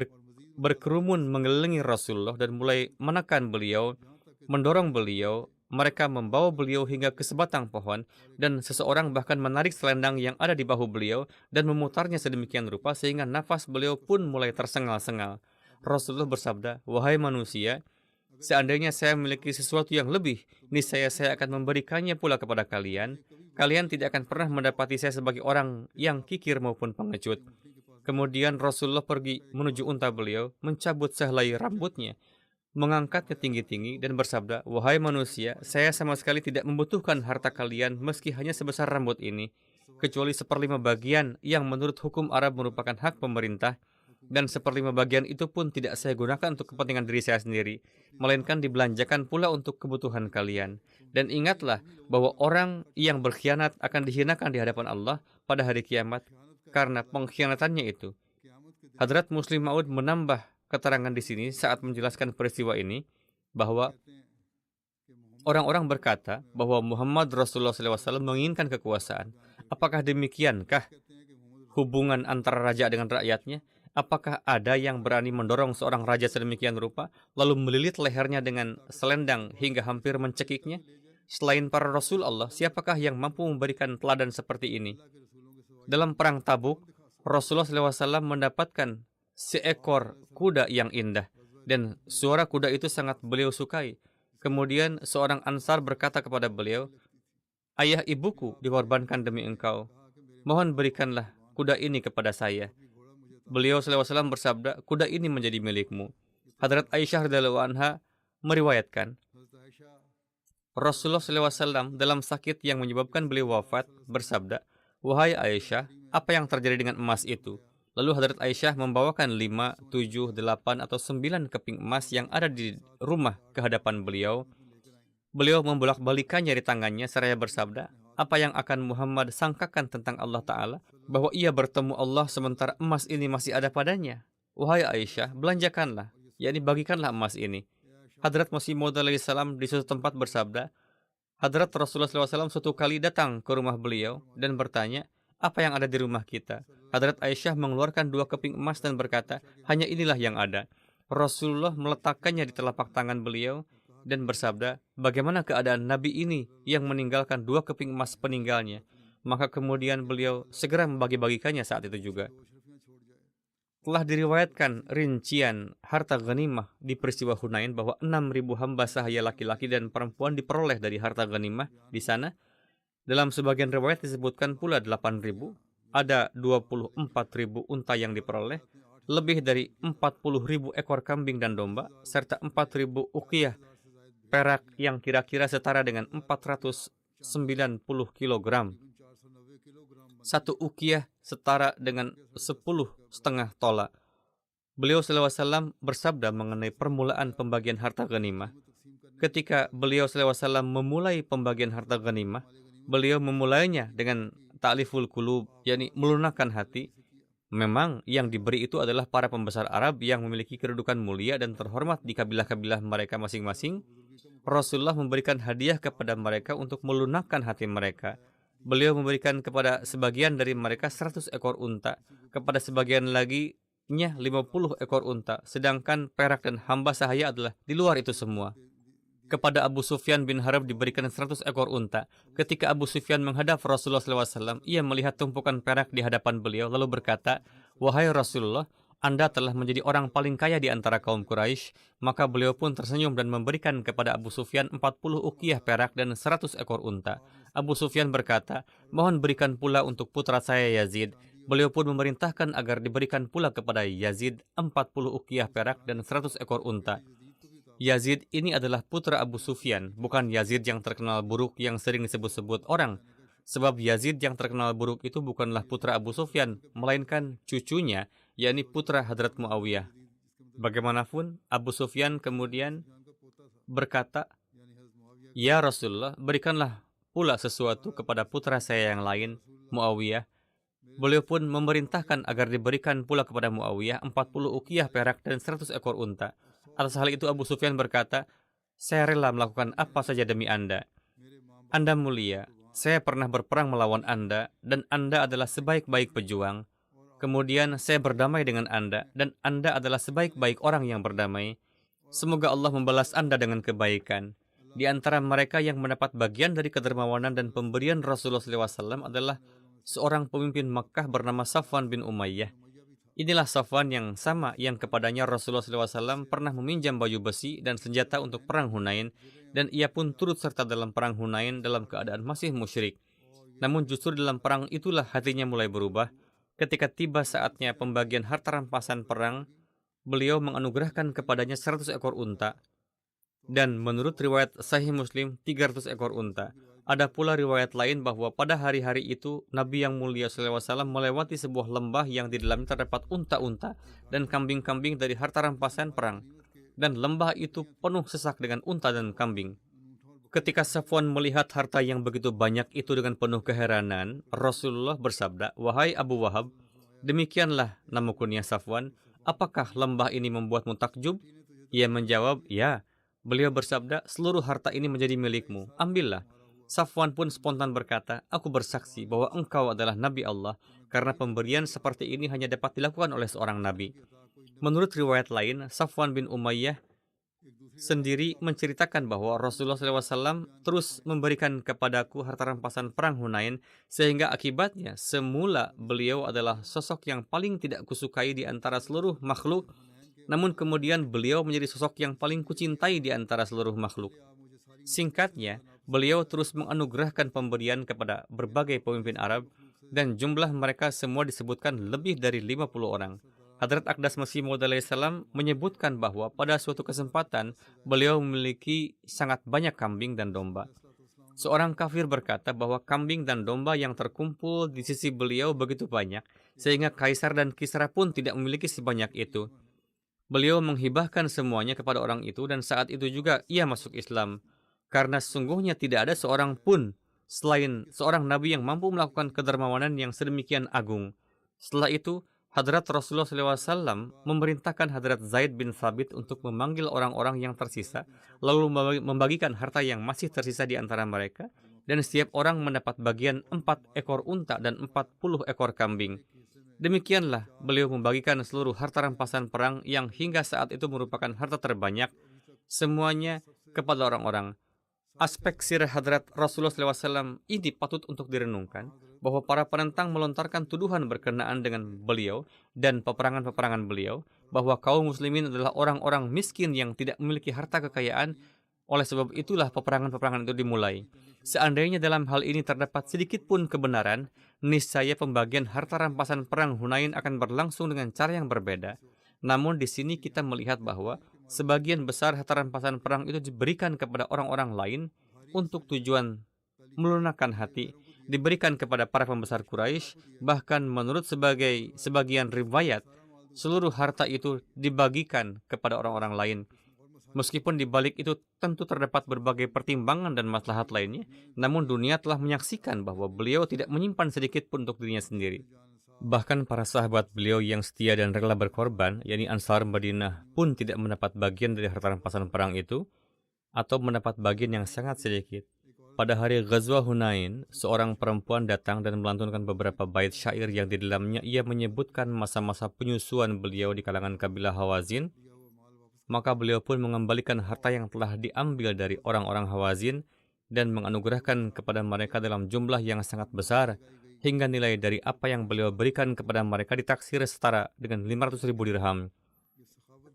berkerumun mengelilingi Rasulullah dan mulai menekan beliau, mendorong beliau. Mereka membawa beliau hingga ke sebatang pohon, dan seseorang bahkan menarik selendang yang ada di bahu beliau dan memutarnya sedemikian rupa sehingga nafas beliau pun mulai tersengal-sengal. Rasulullah bersabda, wahai manusia, seandainya saya memiliki sesuatu yang lebih, niscaya saya akan memberikannya pula kepada kalian. Kalian tidak akan pernah mendapati saya sebagai orang yang kikir maupun pengecut. Kemudian Rasulullah pergi menuju unta beliau, mencabut sehelai rambutnya, mengangkatnya tinggi-tinggi dan bersabda, wahai manusia, saya sama sekali tidak membutuhkan harta kalian meski hanya sebesar rambut ini, kecuali 1/5 bagian yang menurut hukum Arab merupakan hak pemerintah, dan 1/5 bagian itu pun tidak saya gunakan untuk kepentingan diri saya sendiri, melainkan dibelanjakan pula untuk kebutuhan kalian. Dan ingatlah bahwa orang yang berkhianat akan dihinakan di hadapan Allah pada hari kiamat karena pengkhianatannya itu. Hadrat Muslim Maud menambah keterangan di sini saat menjelaskan peristiwa ini, bahwa orang-orang berkata bahwa Muhammad Rasulullah SAW menginginkan kekuasaan. Apakah demikiankah hubungan antara raja dengan rakyatnya? Apakah ada yang berani mendorong seorang raja sedemikian rupa, lalu melilit lehernya dengan selendang hingga hampir mencekiknya? Selain para Rasul Allah, siapakah yang mampu memberikan teladan seperti ini? Dalam perang Tabuk, Rasulullah SAW mendapatkan seekor kuda yang indah, dan suara kuda itu sangat beliau sukai. Kemudian seorang Ansar berkata kepada beliau, ayah ibuku dikorbankan demi engkau. Mohon berikanlah kuda ini kepada saya. Beliau SAW bersabda, kuda ini menjadi milikmu. Hadrat Aisyah radhiyallahu anha meriwayatkan, Rasulullah SAW dalam sakit yang menyebabkan beliau wafat bersabda, wahai Aisyah, apa yang terjadi dengan emas itu? Lalu Hadrat Aisyah membawakan 5, 7, 8, atau 9 keping emas yang ada di rumah ke hadapan beliau. Beliau membolak-balikannya di tangannya seraya bersabda, apa yang akan Muhammad sangkakan tentang Allah Ta'ala, bahwa ia bertemu Allah sementara emas ini masih ada padanya? Wahai Aisyah, belanjakanlah, yakni bagikanlah emas ini. Hadrat Masih Maud alaihissalam di suatu tempat bersabda, Hadrat Rasulullah SAW suatu kali datang ke rumah beliau dan bertanya, apa yang ada di rumah kita? Hadrat Aisyah mengeluarkan 2 keping emas dan berkata, hanya inilah yang ada. Rasulullah meletakkannya di telapak tangan beliau dan bersabda, bagaimana keadaan Nabi ini yang meninggalkan 2 keping emas peninggalnya? Maka kemudian beliau segera membagi-bagikannya saat itu juga. Telah diriwayatkan rincian harta ghanimah di peristiwa Hunain bahwa 6.000 hamba sahaya laki-laki dan perempuan diperoleh dari harta ghanimah di sana. Dalam sebagian riwayat disebutkan pula 8.000, ada 24.000 unta yang diperoleh, lebih dari 40.000 ekor kambing dan domba, serta 4.000 uqiyah perak yang kira-kira setara dengan 490 kilogram. Satu uqiyah setara dengan 10,5 tola. Beliau SAW bersabda mengenai permulaan pembagian harta ghanimah. Ketika beliau SAW memulai pembagian harta ghanimah, beliau memulainya dengan ta'liful qulub, yakni melunakkan hati. Memang yang diberi itu adalah para pembesar Arab yang memiliki kedudukan mulia dan terhormat di kabilah-kabilah mereka masing-masing. Rasulullah memberikan hadiah kepada mereka untuk melunakkan hati mereka. Beliau memberikan kepada sebagian dari mereka 100 ekor unta, kepada sebagian lagi 50 ekor unta, sedangkan perak dan hamba sahaya adalah di luar itu semua. Kepada Abu Sufyan bin Harb diberikan 100 ekor unta. Ketika Abu Sufyan menghadap Rasulullah SAW, ia melihat tumpukan perak di hadapan beliau, lalu berkata, "Wahai Rasulullah, Anda telah menjadi orang paling kaya di antara kaum Quraisy." Maka beliau pun tersenyum dan memberikan kepada Abu Sufyan 40 uqiyah perak dan 100 ekor unta. Abu Sufyan berkata, "Mohon berikan pula untuk putra saya Yazid." Beliau pun memerintahkan agar diberikan pula kepada Yazid 40 uqiyah perak dan 100 ekor unta. Yazid ini adalah putra Abu Sufyan, bukan Yazid yang terkenal buruk yang sering disebut-sebut orang. Sebab Yazid yang terkenal buruk itu bukanlah putra Abu Sufyan, melainkan cucunya, yakni putra Hadrat Muawiyah. Bagaimanapun, Abu Sufyan kemudian berkata, "Ya Rasulullah, berikanlah pula sesuatu kepada putra saya yang lain, Muawiyah." Beliau pun memerintahkan agar diberikan pula kepada Muawiyah 40 uqiyah perak dan 100 ekor unta. Atas hal itu Abu Sufyan berkata, "Saya rela melakukan apa saja demi Anda. Anda mulia, saya pernah berperang melawan Anda, dan Anda adalah sebaik-baik pejuang. Kemudian saya berdamai dengan Anda, dan Anda adalah sebaik-baik orang yang berdamai. Semoga Allah membalas Anda dengan kebaikan." Di antara mereka yang mendapat bagian dari kedermawanan dan pemberian Rasulullah SAW adalah seorang pemimpin Makkah bernama Safwan bin Umayyah. Inilah Safwan yang sama yang kepadanya Rasulullah SAW pernah meminjam baju besi dan senjata untuk perang Hunain, dan ia pun turut serta dalam perang Hunain dalam keadaan masih musyrik. Namun justru dalam perang itulah hatinya mulai berubah. Ketika tiba saatnya pembagian harta rampasan perang, beliau menganugerahkan kepadanya 100 ekor unta. Dan menurut riwayat Sahih Muslim, 300 ekor unta. Ada pula riwayat lain bahwa pada hari-hari itu Nabi yang mulia SAW melewati sebuah lembah yang di dalamnya terdapat unta-unta dan kambing-kambing dari harta rampasan perang. Dan lembah itu penuh sesak dengan unta dan kambing. Ketika Safwan melihat harta yang begitu banyak itu dengan penuh keheranan, Rasulullah bersabda, "Wahai Abu Wahab, demikianlah nama kunyah Safwan. Apakah lembah ini membuatmu takjub?" Ia menjawab, "Ya." Beliau bersabda, "Seluruh harta ini menjadi milikmu, ambillah." Safwan pun spontan berkata, "Aku bersaksi bahwa engkau adalah Nabi Allah, karena pemberian seperti ini hanya dapat dilakukan oleh seorang Nabi." Menurut riwayat lain, Safwan bin Umayyah sendiri menceritakan bahwa Rasulullah SAW terus memberikan kepadaku harta rampasan perang Hunain, sehingga akibatnya semula beliau adalah sosok yang paling tidak kusukai di antara seluruh makhluk, namun kemudian beliau menjadi sosok yang paling kucintai di antara seluruh makhluk. Singkatnya, beliau terus menganugerahkan pemberian kepada berbagai pemimpin Arab, dan jumlah mereka semua disebutkan lebih dari 50 orang. Hadrat Aqdas Masih Maud alaihissalam menyebutkan bahwa pada suatu kesempatan beliau memiliki sangat banyak kambing dan domba. Seorang kafir berkata bahwa kambing dan domba yang terkumpul di sisi beliau begitu banyak, sehingga Kaisar dan Kisra pun tidak memiliki sebanyak itu. Beliau menghibahkan semuanya kepada orang itu, dan saat itu juga ia masuk Islam. Karena sesungguhnya tidak ada seorang pun selain seorang Nabi yang mampu melakukan kedermawanan yang sedemikian agung. Setelah itu, Hadrat Rasulullah SAW memerintahkan Hadrat Zaid bin Thabit untuk memanggil orang-orang yang tersisa, lalu membagikan harta yang masih tersisa di antara mereka, dan setiap orang mendapat bagian 4 ekor unta dan 40 ekor kambing. Demikianlah beliau membagikan seluruh harta rampasan perang yang hingga saat itu merupakan harta terbanyak, semuanya kepada orang-orang. Aspek sirah Hadrat Rasulullah SAW ini patut untuk direnungkan. bahwa para penentang melontarkan tuduhan berkenaan dengan beliau dan peperangan-peperangan beliau, bahwa kaum muslimin adalah orang-orang miskin yang tidak memiliki harta kekayaan. Oleh sebab itulah peperangan-peperangan itu dimulai. Seandainya dalam hal ini terdapat sedikit pun kebenaran, niscaya pembagian harta rampasan perang Hunain akan berlangsung dengan cara yang berbeda. Namun di sini kita melihat bahwa sebagian besar harta rampasan perang itu diberikan kepada orang-orang lain untuk tujuan melunakkan hati, diberikan kepada para pembesar Quraisy. Bahkan menurut sebagian riwayat, seluruh harta itu dibagikan kepada orang-orang lain. Meskipun di balik itu tentu terdapat berbagai pertimbangan dan maslahat lainnya, namun dunia telah menyaksikan bahwa beliau tidak menyimpan sedikit pun untuk dirinya sendiri. Bahkan para sahabat beliau yang setia dan rela berkorban, yakni Ansar Madinah, pun tidak mendapat bagian dari harta rampasan perang itu, atau mendapat bagian yang sangat sedikit. Pada hari Ghazwa Hunain, seorang perempuan datang dan melantunkan beberapa bait syair yang di dalamnya ia menyebutkan masa-masa penyusuan beliau di kalangan kabilah Hawazin. Maka beliau pun mengembalikan harta yang telah diambil dari orang-orang Hawazin dan menganugerahkan kepada mereka dalam jumlah yang sangat besar, hingga nilai dari apa yang beliau berikan kepada mereka ditaksir setara dengan 500.000 dirham.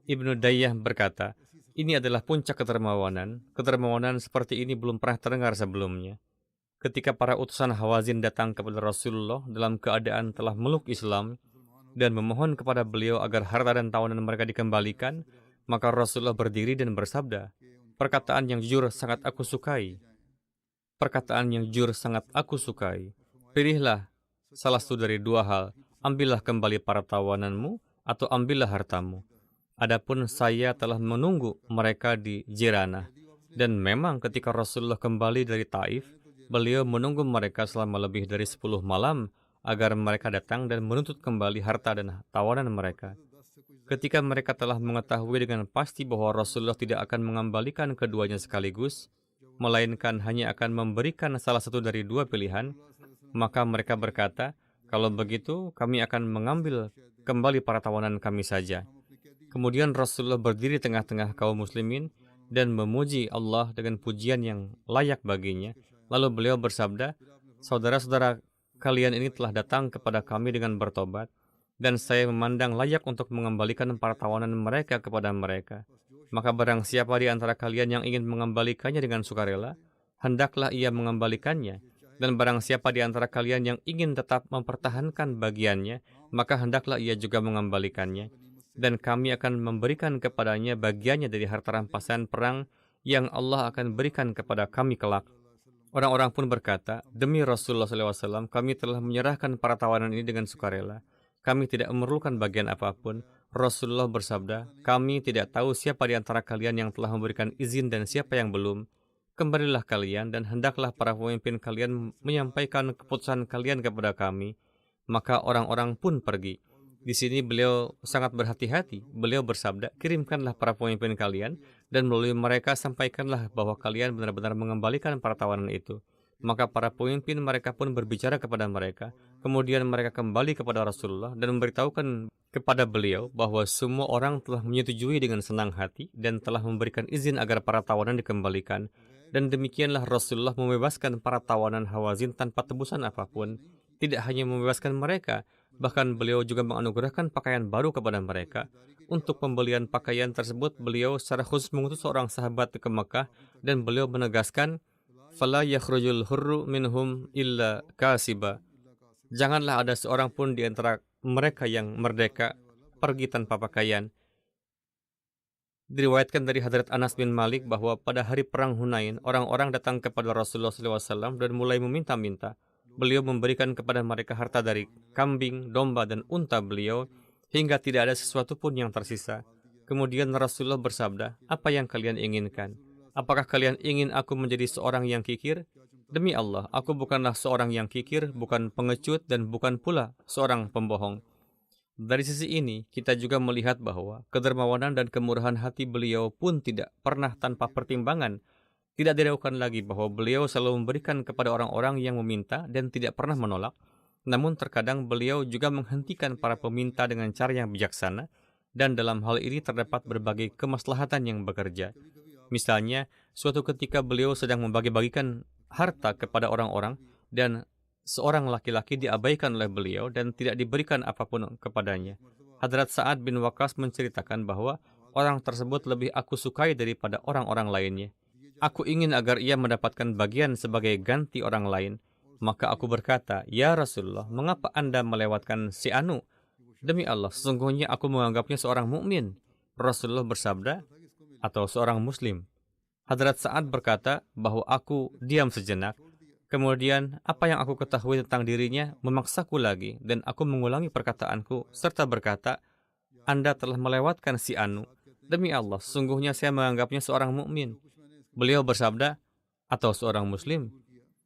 Ibnu Dayyah berkata, ini adalah puncak kedermawanan. Kedermawanan seperti ini belum pernah terdengar sebelumnya. Ketika para utusan Hawazin datang kepada Rasulullah dalam keadaan telah meluk Islam dan memohon kepada beliau agar harta dan tawanan mereka dikembalikan, maka Rasulullah berdiri dan bersabda, perkataan yang jujur sangat aku sukai. Perkataan yang jujur sangat aku sukai. Pilihlah salah satu dari dua hal. Ambillah kembali para tawananmu atau ambillah hartamu. Adapun saya telah menunggu mereka di Jiranah. Dan memang ketika Rasulullah kembali dari Taif, beliau menunggu mereka selama lebih dari 10 malam agar mereka datang dan menuntut kembali harta dan tawanan mereka. Ketika mereka telah mengetahui dengan pasti bahwa Rasulullah tidak akan mengembalikan keduanya sekaligus, melainkan hanya akan memberikan salah satu dari dua pilihan, maka mereka berkata, kalau begitu kami akan mengambil kembali para tawanan kami saja. Kemudian Rasulullah berdiri tengah-tengah kaum muslimin dan memuji Allah dengan pujian yang layak baginya. Lalu beliau bersabda, saudara-saudara kalian ini telah datang kepada kami dengan bertobat, dan saya memandang layak untuk mengembalikan para tawanan mereka kepada mereka. Maka barang siapa di antara kalian yang ingin mengembalikannya dengan sukarela, hendaklah ia mengembalikannya. Dan barang siapa di antara kalian yang ingin tetap mempertahankan bagiannya, maka hendaklah ia juga mengembalikannya. Dan kami akan memberikan kepadanya bagiannya dari harta rampasan perang yang Allah akan berikan kepada kami kelak. Orang-orang pun berkata, demi Rasulullah SAW, kami telah menyerahkan para tawanan ini dengan sukarela. Kami tidak memerlukan bagian apapun. Rasulullah bersabda, kami tidak tahu siapa di antara kalian yang telah memberikan izin dan siapa yang belum. Kembalilah kalian dan hendaklah para pemimpin kalian menyampaikan keputusan kalian kepada kami. Maka orang-orang pun pergi. Di sini beliau sangat berhati-hati. Beliau bersabda, kirimkanlah para pemimpin kalian dan melalui mereka sampaikanlah bahwa kalian benar-benar mengembalikan para tawanan itu. Maka para pemimpin mereka pun berbicara kepada mereka. Kemudian mereka kembali kepada Rasulullah dan memberitahukan kepada beliau bahwa semua orang telah menyetujui dengan senang hati dan telah memberikan izin agar para tawanan dikembalikan. Dan demikianlah Rasulullah membebaskan para tawanan Hawazin tanpa tebusan apapun. Tidak hanya membebaskan mereka, bahkan beliau juga menganugerahkan pakaian baru kepada mereka. Untuk pembelian pakaian tersebut, beliau secara khusus mengutus seorang sahabat ke Mekah dan beliau menegaskan, "Fala yakhrujul hurru minhum illa kasiba." Janganlah ada seorang pun di antara mereka yang merdeka pergi tanpa pakaian. Diriwayatkan dari Hadrat Anas bin Malik bahwa pada hari perang Hunain, orang-orang datang kepada Rasulullah SAW dan mulai meminta-minta. Beliau memberikan kepada mereka harta dari kambing, domba, dan unta beliau, hingga tidak ada sesuatu pun yang tersisa. Kemudian Rasulullah bersabda, apa yang kalian inginkan? Apakah kalian ingin aku menjadi seorang yang kikir? Demi Allah, aku bukanlah seorang yang kikir, bukan pengecut, dan bukan pula seorang pembohong. Dari sisi ini, kita juga melihat bahwa kedermawanan dan kemurahan hati beliau pun tidak pernah tanpa pertimbangan. Tidak diragukan lagi bahwa beliau selalu memberikan kepada orang-orang yang meminta dan tidak pernah menolak. Namun terkadang beliau juga menghentikan para peminta dengan cara yang bijaksana, dan dalam hal ini terdapat berbagai kemaslahatan yang bekerja. Misalnya, suatu ketika beliau sedang membagi-bagikan harta kepada orang-orang, dan seorang laki-laki diabaikan oleh beliau dan tidak diberikan apapun kepadanya. Hadrat Sa'ad bin Waqqas menceritakan bahwa orang tersebut lebih aku sukai daripada orang-orang lainnya. Aku ingin agar ia mendapatkan bagian sebagai ganti orang lain. Maka aku berkata, "Ya Rasulullah, mengapa Anda melewatkan si Anu? Demi Allah, sesungguhnya aku menganggapnya seorang mukmin." Rasulullah bersabda, atau seorang muslim. Hadrat Sa'ad berkata bahwa aku diam sejenak. Kemudian, apa yang aku ketahui tentang dirinya memaksaku lagi, dan aku mengulangi perkataanku, serta berkata, "Anda telah melewatkan si Anu. Demi Allah, sesungguhnya saya menganggapnya seorang mukmin." Beliau bersabda, atau seorang muslim.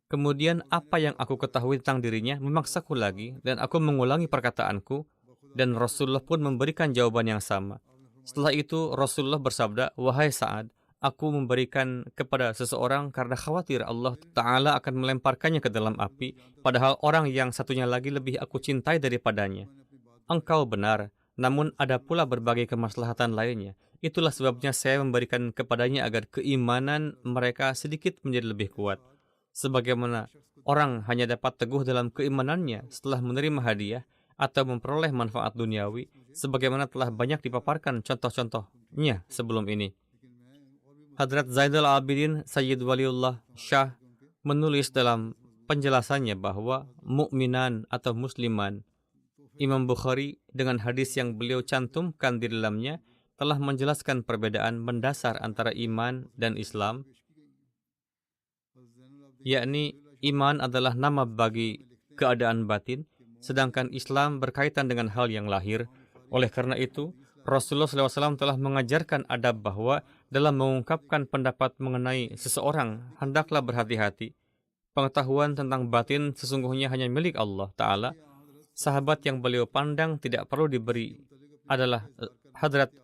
Kemudian, apa yang aku ketahui tentang dirinya memaksaku lagi, dan aku mengulangi perkataanku, dan Rasulullah pun memberikan jawaban yang sama. Setelah itu, Rasulullah bersabda, "Wahai Sa'ad, aku memberikan kepada seseorang karena khawatir Allah Ta'ala akan melemparkannya ke dalam api, padahal orang yang satunya lagi lebih aku cintai daripadanya." Engkau benar, namun ada pula berbagai kemaslahatan lainnya. Itulah sebabnya saya memberikan kepadanya agar keimanan mereka sedikit menjadi lebih kuat. Sebagaimana orang hanya dapat teguh dalam keimanannya setelah menerima hadiah atau memperoleh manfaat duniawi, sebagaimana telah banyak dipaparkan contoh-contohnya sebelum ini. Hadrat Zainal Abidin Sayyid Waliullah Shah menulis dalam penjelasannya bahwa mukminan atau musliman. Imam Bukhari dengan hadis yang beliau cantumkan di dalamnya telah menjelaskan perbedaan mendasar antara iman dan Islam, yakni iman adalah nama bagi keadaan batin, sedangkan Islam berkaitan dengan hal yang lahir. Oleh karena itu, Rasulullah SAW telah mengajarkan adab bahwa dalam mengungkapkan pendapat mengenai seseorang, hendaklah berhati-hati. Pengetahuan tentang batin sesungguhnya hanya milik Allah Ta'ala. Sahabat yang beliau pandang tidak perlu diberi adalah Hadrat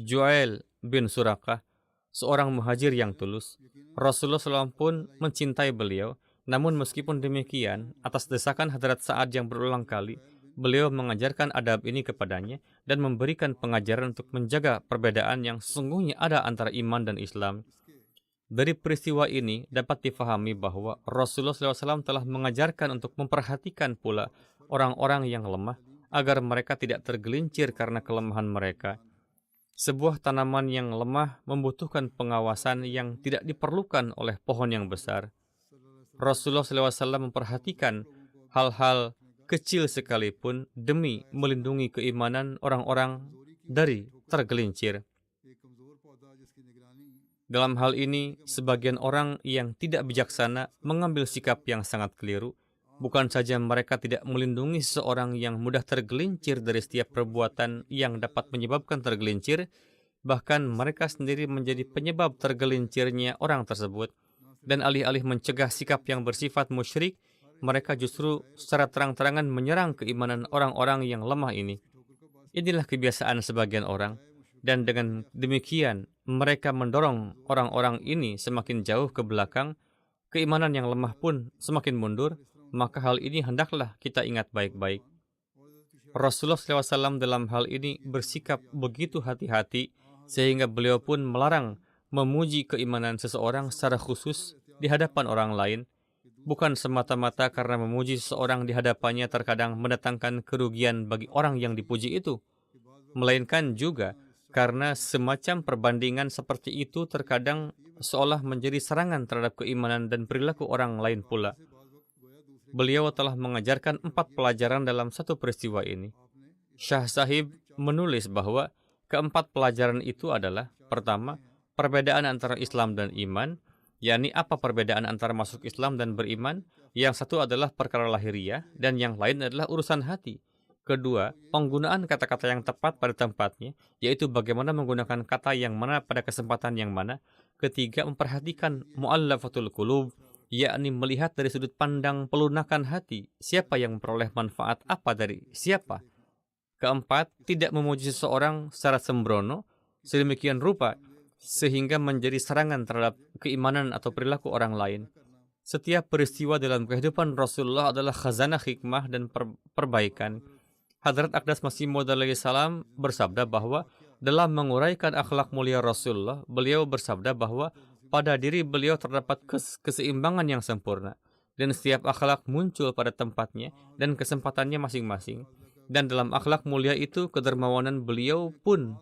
Ju'ail bin Suraqah, seorang muhajir yang tulus. Rasulullah SAW pun mencintai beliau, namun meskipun demikian, atas desakan Hadrat Sa'ad yang berulang kali, beliau mengajarkan adab ini kepadanya dan memberikan pengajaran untuk menjaga perbedaan yang sesungguhnya ada antara iman dan Islam. Dari peristiwa ini dapat difahami bahwa Rasulullah SAW telah mengajarkan untuk memperhatikan pula orang-orang yang lemah agar mereka tidak tergelincir karena kelemahan mereka. Sebuah tanaman yang lemah membutuhkan pengawasan yang tidak diperlukan oleh pohon yang besar. Rasulullah SAW memperhatikan hal-hal kecil sekalipun demi melindungi keimanan orang-orang dari tergelincir. Dalam hal ini, sebagian orang yang tidak bijaksana mengambil sikap yang sangat keliru. Bukan saja mereka tidak melindungi seseorang yang mudah tergelincir dari setiap perbuatan yang dapat menyebabkan tergelincir, bahkan mereka sendiri menjadi penyebab tergelincirnya orang tersebut. Dan alih-alih mencegah sikap yang bersifat musyrik, mereka justru secara terang-terangan menyerang keimanan orang-orang yang lemah ini. Inilah kebiasaan sebagian orang, dan dengan demikian mereka mendorong orang-orang ini semakin jauh ke belakang, keimanan yang lemah pun semakin mundur. Maka hal ini hendaklah kita ingat baik-baik. Rasulullah SAW dalam hal ini bersikap begitu hati-hati, sehingga beliau pun melarang memuji keimanan seseorang secara khusus di hadapan orang lain, bukan semata-mata karena memuji seseorang di hadapannya terkadang mendatangkan kerugian bagi orang yang dipuji itu, melainkan juga karena semacam perbandingan seperti itu terkadang seolah menjadi serangan terhadap keimanan dan perilaku orang lain pula. Beliau telah mengajarkan 4 pelajaran dalam satu peristiwa ini. Syah Sahib menulis bahwa keempat pelajaran itu adalah: pertama, perbedaan antara Islam dan iman, yakni apa perbedaan antara masuk Islam dan beriman. Yang satu adalah perkara lahiriah dan yang lain adalah urusan hati. Kedua, penggunaan kata-kata yang tepat pada tempatnya, yaitu bagaimana menggunakan kata yang mana pada kesempatan yang mana. Ketiga, memperhatikan mu'allafatul qulub, yakni melihat dari sudut pandang pelunakan hati, siapa yang memperoleh manfaat apa dari siapa. Keempat, tidak memuji seseorang secara sembrono, sedemikian rupa, sehingga menjadi serangan terhadap keimanan atau perilaku orang lain. Setiap peristiwa dalam kehidupan Rasulullah adalah khazanah hikmah dan perbaikan. Hadrat Aqdas Masih Maud alaihi salam bersabda bahwa dalam menguraikan akhlak mulia Rasulullah, beliau bersabda bahwa pada diri beliau terdapat keseimbangan yang sempurna. dan setiap akhlak muncul pada tempatnya dan kesempatannya masing-masing. Dan dalam akhlak mulia itu, kedermawanan beliau pun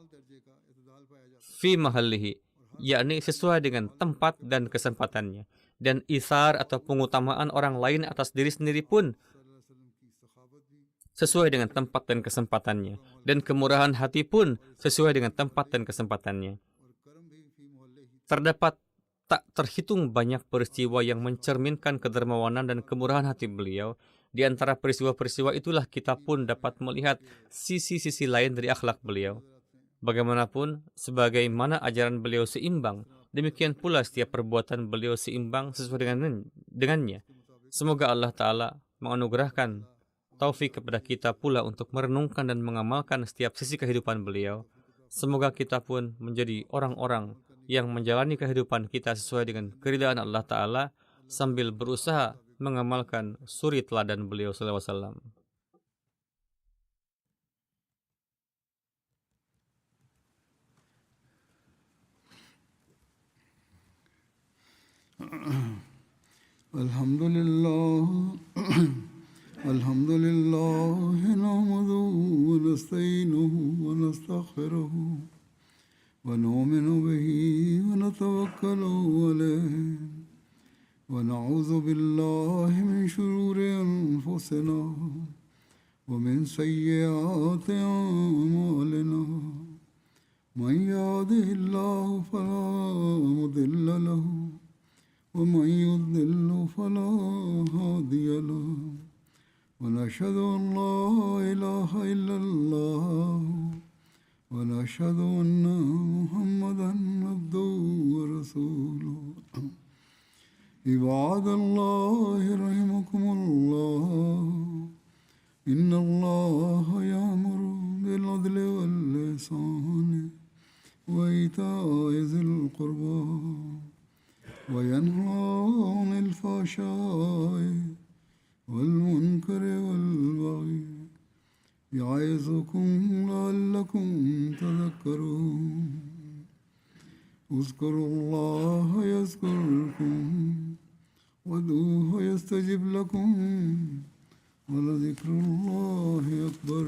fi mahallihi, yakni sesuai dengan tempat dan kesempatannya. Dan isar atau pengutamaan orang lain atas diri sendiri pun sesuai dengan tempat dan kesempatannya. Dan kemurahan hati pun sesuai dengan tempat dan kesempatannya. Terdapat tak terhitung banyak peristiwa yang mencerminkan kedermawanan dan kemurahan hati beliau. Di antara peristiwa-peristiwa itulah kita pun dapat melihat sisi-sisi lain dari akhlak beliau. Bagaimanapun, sebagaimana ajaran beliau seimbang, demikian pula setiap perbuatan beliau seimbang sesuai dengannya. Semoga Allah Ta'ala menganugerahkan taufik kepada kita pula untuk merenungkan dan mengamalkan setiap sisi kehidupan beliau. Semoga kita pun menjadi orang-orang yang menjalani kehidupan kita sesuai dengan keridaan Allah Ta'ala sambil berusaha mengamalkan suri teladan beliau sallallahu alaihi wasallam. Alhamdulillah nahmaduhu wa nasta'inuhu wa nastaghfiruhu wa nu'minu bihi wa natawakkalu alayhi wa na'udzu billahi min shururi anfusina wa min sayyiati a'malina. Man yahdihillahu fala mudilla lahu ومن يضلل فلا هادي له ونشهد أن لا إله إلا الله ونشهد أن محمدا عبده ورسوله. عباد الله رحمكم الله إن الله يأمر بالعدل والإحسان وإيتاء ذي القربى وينهى عن الفحشاء والمنكر والبغي يعظكم لعلكم تذكرون. اذكروا الله يذكركم وادعوه يستجب لكم ولذكر الله أكبر.